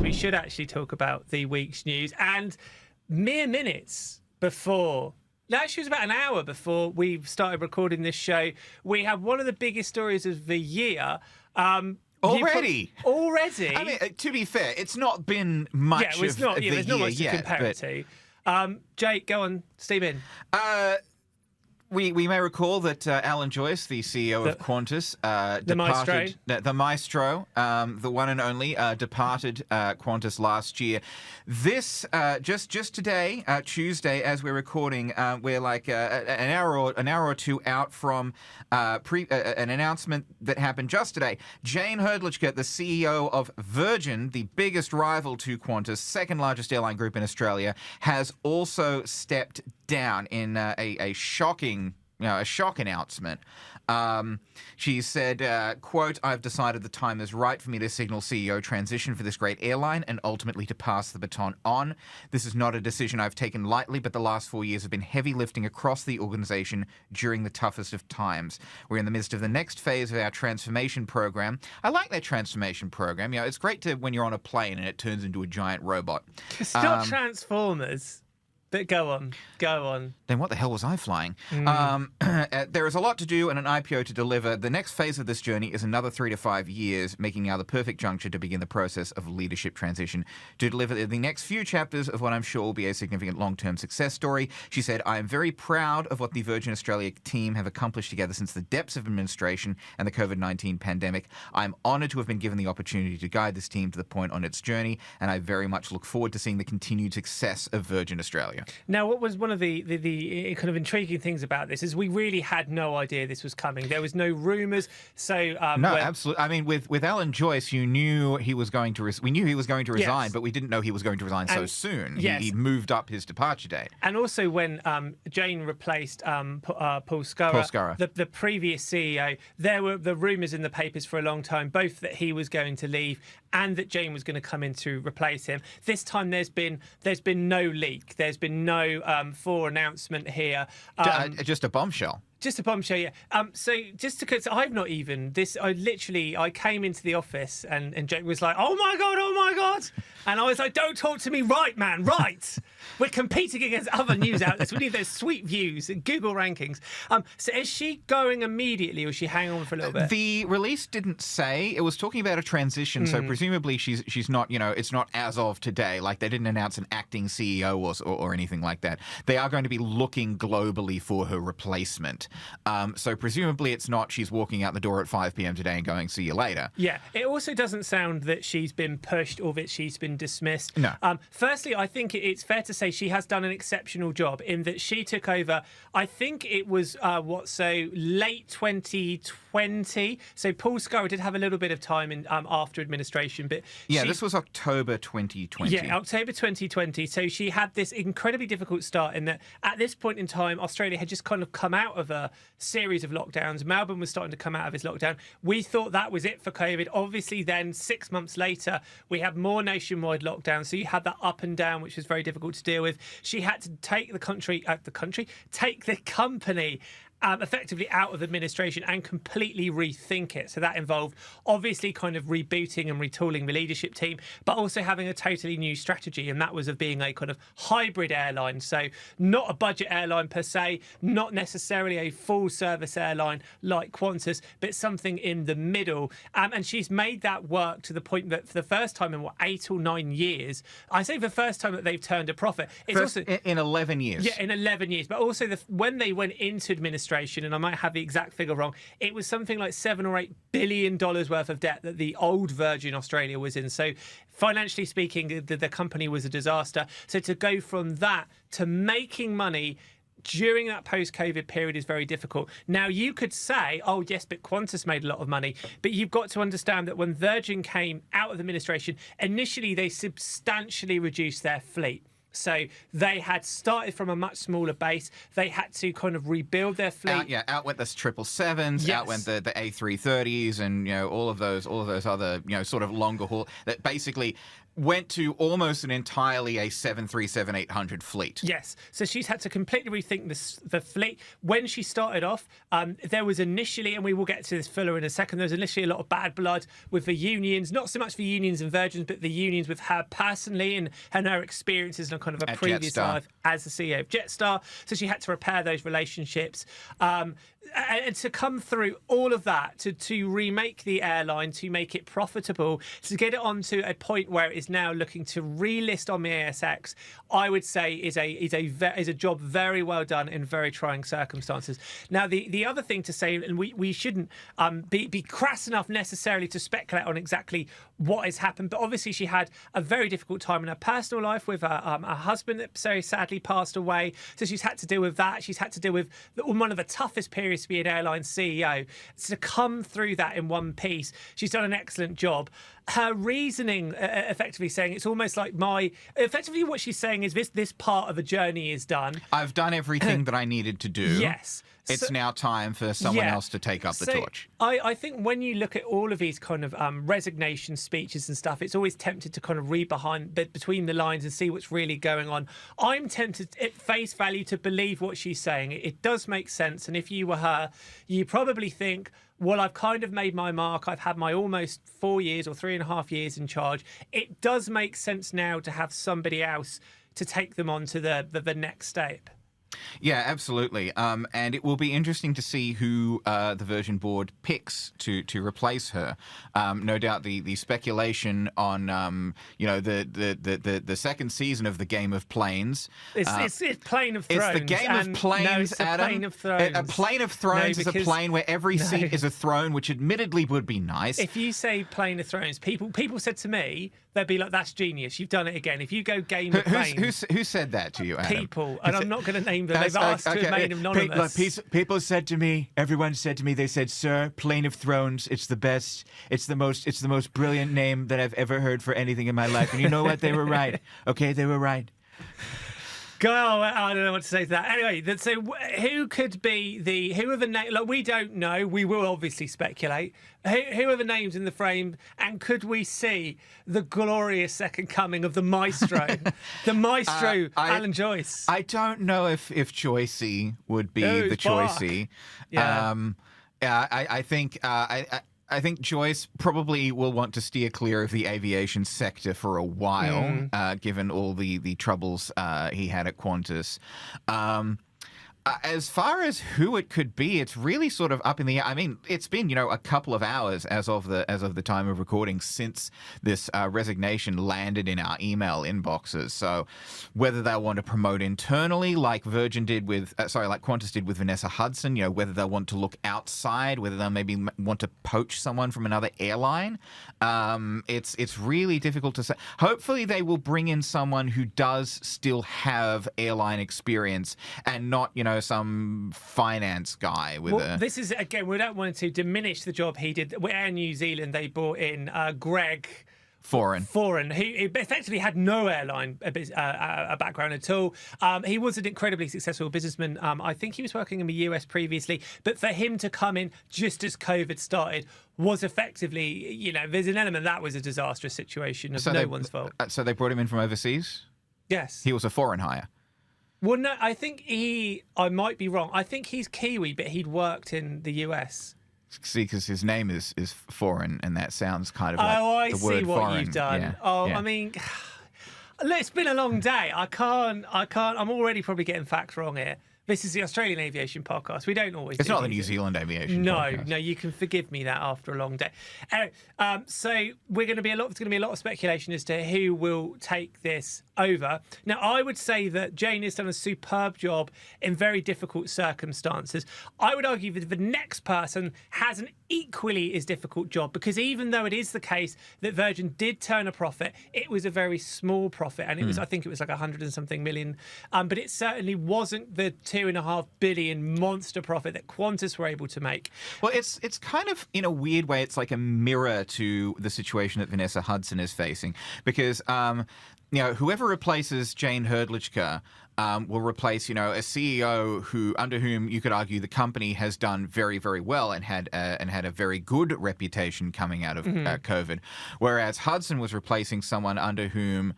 we should actually talk about the week's news. And mere minutes before, actually it was about an hour before we started recording this show, we have one of the biggest stories of the year. Already? Already? I mean, to be fair, it's not been much there's of not, the there's year not much to yet. compare it to. Jake, go on, steam in. We may recall that Alan Joyce, the CEO of Qantas, departed. The maestro, the one and only, departed Qantas last year. This just today, Tuesday, as we're recording, we're like an hour or two out from an announcement that happened just today. Jayne Hrdlicka, the CEO of Virgin, the biggest rival to Qantas, second largest airline group in Australia, has also stepped down in a shocking announcement. She said, quote, "I've decided the time is right for me to signal CEO transition for this great airline and ultimately to pass the baton on. This is not a decision I've taken lightly, but the last 4 years have been heavy lifting across the organization during the toughest of times. We're in the midst of the next phase of our transformation program." I like that transformation program. You know, it's great when you're on a plane and it turns into a giant robot. It's not Transformers. But go on. Then what the hell was I flying? There is a lot to do and an IPO to deliver. The next phase of this journey is another 3 to 5 years, making now the perfect juncture to begin the process of leadership transition to deliver the next few chapters of what I'm sure will be a significant long-term success story. She said, "I am very proud of what the Virgin Australia team have accomplished together since the depths of administration and the COVID-19 pandemic. I'm honoured to have been given the opportunity to guide this team to the point on its journey, and I very much look forward to seeing the continued success of Virgin Australia." Now, what was one of the kind of intriguing things about this is we really had no idea this was coming. There was no rumours. So no, absolutely. I mean, with Alan Joyce, you knew he was going to. We knew he was going to resign, yes. But we didn't know he was going to resign so soon. Yes. He moved up his departure date. And also when Jayne replaced Paul Scurra, the previous CEO, there were the rumours in the papers for a long time, both that he was going to leave and that Jayne was going to come in to replace him. This time there's been no leak. There's been no announcement here. Just a bombshell. Just a bombshell, yeah. So just because I've not even this, I came into the office and Jake was like, "Oh my god," and I was like, "Don't talk to me, right, man, right." We're competing against other news outlets. We need those sweet views and Google rankings. So is she going immediately, or is she hanging on for a little bit? The release didn't say. It was talking about a transition, so presumably she's not. You know, it's not as of today. Like they didn't announce an acting CEO or anything like that. They are going to be looking globally for her replacement. So presumably it's not she's walking out the door at 5 p.m. today and going, "See you later." Yeah. It also doesn't sound that she's been pushed or that she's been dismissed. No. Firstly, I think it's fair to say she has done an exceptional job in that she took over, I think it was, late 2020. So Paul Scurra did have a little bit of time in after administration. But this was October 2020. Yeah, October 2020. So she had this incredibly difficult start in that at this point in time, Australia had just kind of come out of a series of lockdowns. Melbourne was starting to come out of his lockdown. We thought that was it for COVID. Obviously, then 6 months later, we had more nationwide lockdowns. So you had that up and down, which was very difficult to deal with. She had to take the company effectively out of administration and completely rethink it. So that involved obviously kind of rebooting and retooling the leadership team, but also having a totally new strategy. And that was of being a kind of hybrid airline. So not a budget airline per se, not necessarily a full service airline like Qantas, but something in the middle. And she's made that work to the point that for the first time in 8 or 9 years, I say the first time that they've turned a profit. It's also in 11 years. Yeah, in 11 years. But also when they went into administration, and I might have the exact figure wrong, it was something like $7 or $8 billion worth of debt that the old Virgin Australia was in. So financially speaking, the company was a disaster. So to go from that to making money during that post-COVID period is very difficult. Now, you could say, oh, yes, but Qantas made a lot of money. But you've got to understand that when Virgin came out of administration, initially they substantially reduced their fleet. So they had started from a much smaller base. They had to kind of rebuild their fleet. Out went the 777s, yes. Out went the A330s, and all of those other sort of longer haul that basically went to almost an entirely a 737-800 fleet. Yes. So she's had to completely rethink the fleet. When she started off, there was initially, and we will get to this fuller in a second, there was initially a lot of bad blood with the unions, not so much the unions and Virgins, but the unions with her personally and her experiences in kind of a previous life as the CEO of Jetstar. So she had to repair those relationships. And to come through all of that, to remake the airline, to make it profitable, to get it onto a point where it is now looking to relist on the ASX, I would say is a job very well done in very trying circumstances. Now, the other thing to say, and we shouldn't be crass enough necessarily to speculate on exactly what has happened, but obviously she had a very difficult time in her personal life with her husband that very sadly passed away. So she's had to deal with that. She's had to deal with one of the toughest periods to be an airline CEO. To come through that in one piece, she's done an excellent job. Her reasoning, effectively saying, it's almost like effectively what she's saying is this part of the journey is done. I've done everything that I needed to do. Yes. It's now time for someone else to take up the torch. I think when you look at all of these kind of resignation speeches and stuff, it's always tempted to kind of read between the lines and see what's really going on. I'm tempted at face value to believe what she's saying. It does make sense. And if you were her, you probably think, well, I've kind of made my mark. I've had my almost 4 years or 3.5 years in charge. It does make sense now to have somebody else to take them on to the next step. Yeah, absolutely. And it will be interesting to see who the Virgin board picks to replace her. No doubt the speculation on the second season of the Game of Planes. It's Plane of Thrones. It's the Game of Planes, no, it's Adam. Plane of Thrones. A Plane of Thrones is a plane where every seat is a throne, which admittedly would be nice. If you say Plane of Thrones, people said to me, they'd be like, "That's genius. You've done it again." If you go Game of Planes, who said that to you, Adam? People, and I'm not going to name them. They've asked to remain anonymous. People said to me, everyone said to me, they said, "Sir, Plane of Thrones, it's the best. It's the most brilliant name that I've ever heard for anything in my life." And you know what? They were right. Okay, they were right. Girl, I don't know what to say to that. Anyway, so who could be who are the names? Like, we don't know. We will obviously speculate. Who are the names in the frame? And could we see the glorious second coming of the maestro, Alan Joyce? I don't know if Joycey would be the Joycey. Yeah. I think Joyce probably will want to steer clear of the aviation sector for a while, given all the troubles he had at Qantas. As far as who it could be, it's really sort of up in the air. I mean, it's been, a couple of hours as of the time of recording since this resignation landed in our email inboxes. So whether they'll want to promote internally, like Qantas did with Vanessa Hudson, whether they'll want to look outside, whether they'll maybe want to poach someone from another airline, it's really difficult to say. Hopefully they will bring in someone who does still have airline experience and not, some finance guy with This is, again, we don't want to diminish the job he did. With Air New Zealand, they brought in Greg Foreign, who effectively had no airline background at all. He was an incredibly successful businessman. I think he was working in the US previously, but for him to come in just as COVID started was effectively, there's an element that was a disastrous situation of one's fault. So they brought him in from overseas? Yes. He was a foreign hire? Well, no, I think I might be wrong. I think he's Kiwi, but he'd worked in the US. See, because his name is foreign, and that sounds kind of like the word foreign. I see what you've done. Yeah. I mean, look, it's been a long day. I can't. I'm already probably getting facts wrong here. This is the Australian Aviation Podcast. We don't always. It's not the New Zealand Aviation. Podcast. No, you can forgive me that after a long day. Anyway, so there's going to be a lot of speculation as to who will take this over. Now, I would say that Jayne has done a superb job in very difficult circumstances. I would argue that the next person has an equally as difficult job, because even though it is the case that Virgin did turn a profit, it was a very small profit, and it was, I think it was like 100 and something million, but it certainly wasn't the $2.5 billion monster profit that Qantas were able to make. Well, it's kind of, in a weird way, it's like a mirror to the situation that Vanessa Hudson is facing, because whoever replaces Jayne Hrdlicka will replace, a CEO under whom you could argue the company has done very, very well and had a very good reputation coming out of COVID. Whereas Hudson was replacing someone under whom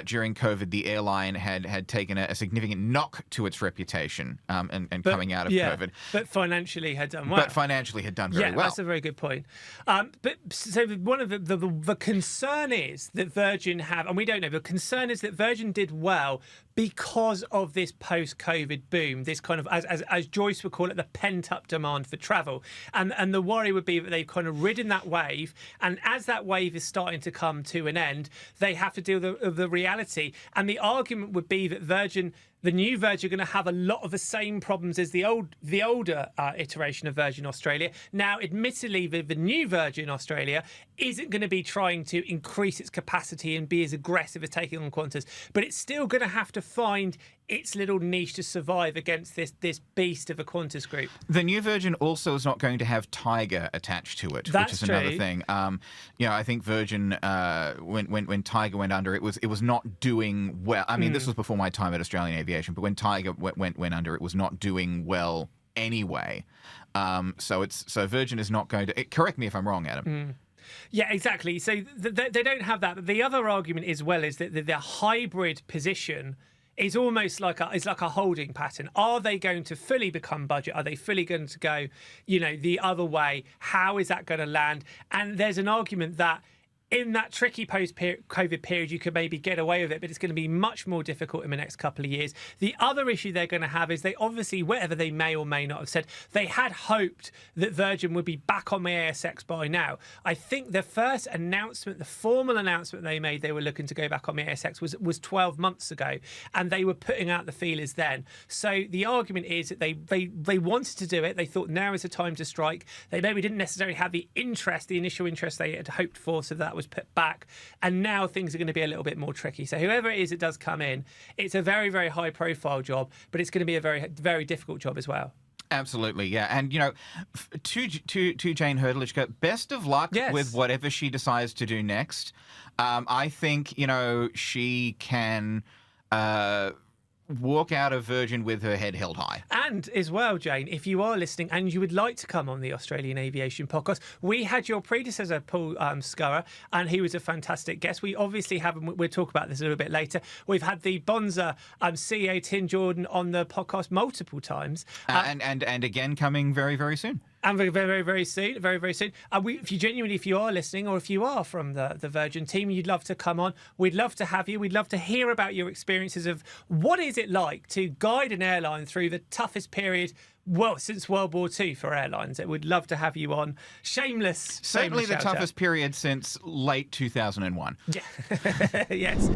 during COVID the airline had taken a significant knock to its reputation and coming out of COVID. But financially had done well. Very well. That's a very good point. But so one of the concern is that Virgin have, and we don't know, the concern is that Virgin did well because of this post-COVID boom, this kind of, as Joyce would call it, the pent-up demand for travel. And the worry would be that they've kind of ridden that wave, and as that wave is starting to come to an end, they have to deal with the reality. And the argument would be that the new Virgin are going to have a lot of the same problems as the older iteration of Virgin Australia. Now, admittedly, the new Virgin Australia isn't going to be trying to increase its capacity and be as aggressive as taking on Qantas, but it's still going to have to find its little niche to survive against this beast of a Qantas group. The new Virgin also is not going to have Tiger attached to it, That's which is another thing. I think Virgin, when Tiger went under, it was not doing well. I mean, this was before my time at Australian Aviation, but when Tiger went under, it was not doing well anyway. So Virgin is not going to. Correct me if I'm wrong, Adam. Yeah, exactly. So they don't have that. But the other argument as well is that the hybrid position is almost like a holding pattern. Are they going to fully become budget? Are they fully going to go, the other way? How is that going to land? And there's an argument that in that tricky post-COVID period, you could maybe get away with it, but it's going to be much more difficult in the next couple of years. The other issue they're going to have is they obviously, whatever they may or may not have said, they had hoped that Virgin would be back on the ASX by now. I think the first announcement, the formal announcement they made they were looking to go back on the ASX was 12 months ago, and they were putting out the feelers then. So the argument is that they wanted to do it. They thought now is the time to strike. They maybe didn't necessarily have the initial interest they had hoped for, so that was put back, and now things are going to be a little bit more tricky. So whoever it is that does come in, it's a very, very high profile job, but it's going to be a very, very difficult job as well. Absolutely, yeah. And, to Jayne Hrdlicka, best of luck with whatever she decides to do next. I think, she can walk out of Virgin with her head held high. And as well, Jayne, if you are listening and you would like to come on the Australian Aviation podcast, we had your predecessor, Paul Scurra, and he was a fantastic guest. We obviously have, and we'll talk about this a little bit later, we've had the Bonza CEO Tim Jordan on the podcast multiple times. And again coming very, very soon. And very, very, very soon, very, very soon. If you are listening, or if you are from the Virgin team, you'd love to come on, we'd love to have you. We'd love to hear about your experiences of what is it like to guide an airline through the toughest period, since World War II for airlines. We'd love to have you on. Shameless. Certainly the toughest period since late 2001. Yeah. Yes.